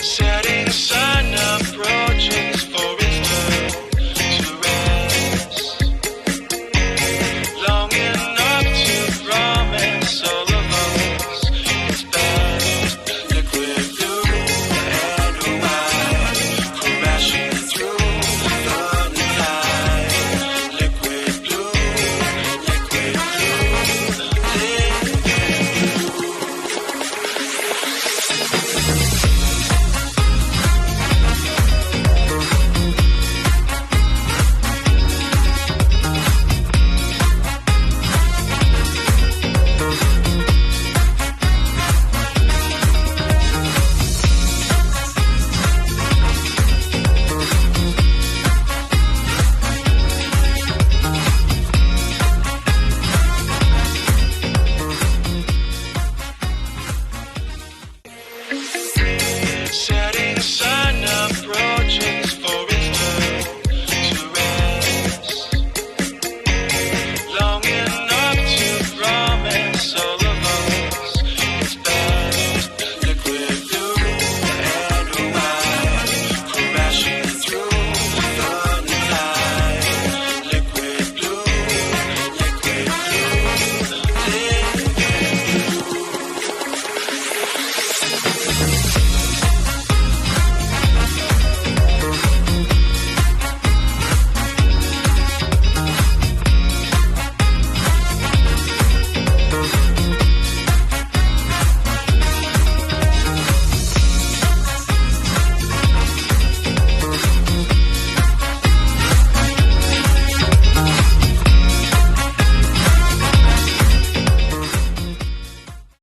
Setting sun approaches for its turn to rest. Long enough to promise all of us its best. Liquid blue and white, crashing through the night. Liquid blue, liquid blue, liquid blue.